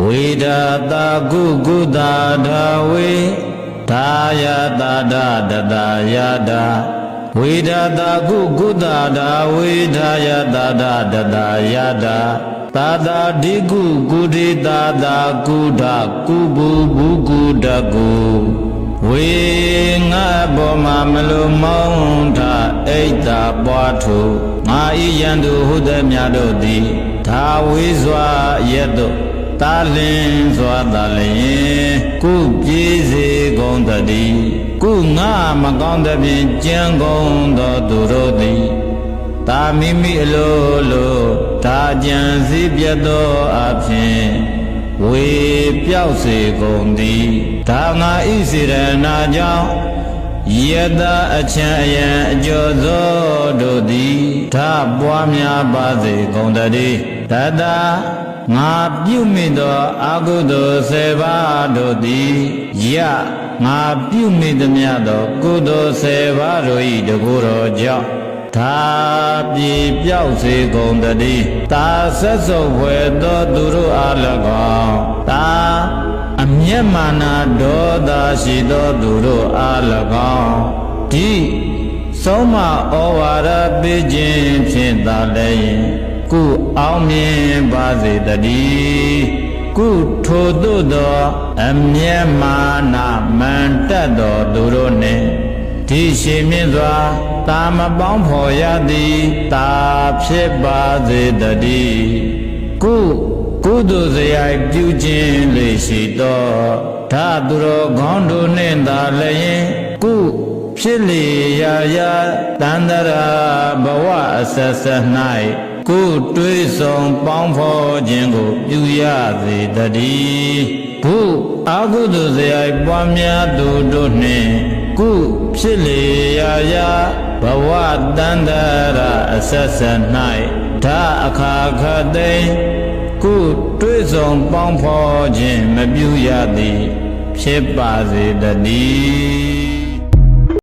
ဝေဒတာကုကုတာဒါဝေဒါယတာဒတတယတာဝေဒတာကုကုတာဒါဝေဒါယတာဒတတယတာသာသာဒီကုကုတိသာသာကုဒကုဘူဘူကုဒကုဝေငါဘောမှာမလိုမောင်းထအိတ်တာပွားထုငါဤယံသူဟုသည်များတို့သည်ဒါဝေစွာရက်တို့တာလင်းစွာတာလျင်ကုပြေးစေကုန်တည်းကုငါမကောင်းသဖြင့်ကြံကုန်သောသူတို့သည်တာမိမိအလိုလိုဒါကြံစည်းပြတ်သောအဖြစ်ဝေပြောက်စေကုန်သည်ဒါငါဤစေရနာကြောင့်ယတအချံအယံအကျော်သောတို့သည်ဒါပွားများပါစေကုန်တည်းတတငါပြုမိသောအကုသိုလ်10ပါးတို့သည်ယငါပြုမိသမျှသောကုသိုလ်10ပါးတို့၏တကူတော်ကြောင့်ဒါပြေပြောက်စေကုန်တည်းတာဆက်စုပ်ဖွယ်သောသူတို့အား၎င်းတာအမျက်မာနဒေါသရှိသောသူတို့အား၎င်းဒီဆုံးမဩဝါဒပေးခြင်းဖြင့်သာလည်းကုအောင်မြင်ပါစေတည်းကုထိုသို့သောအမျက်မာနမန်တက်သောသူတို့နှင့်ဒီရှိမြင့်စွာတာမပေါင်းဖော်ရသည်တာဖြစ်ပါစေတည်းကုသိုလ်စရိုက်ပြုခြင်းလေရှိသောဓာသူတော်ခေါင်းတို့နှင့်သာလည်းကုဖြစ်လေရာတန္တရာဘဝအဆက်ဆက်၌ကုတွေးဆောင်ပေါင်းဖော်ခြင်းကိုပြုရစေတည်းကုအကုသိုလ်စရိုက်ပွားများသူတို့နှင့်ကုဖြစ်လေရာဘဝတန္တရာအဆက်ဆက်၌ဓာအခါခသိမ့်ကုတွေးဆောင်ပေါင်းဖော်ခြင်းမပြုရသည်ဖြစ်ပါစေတည်း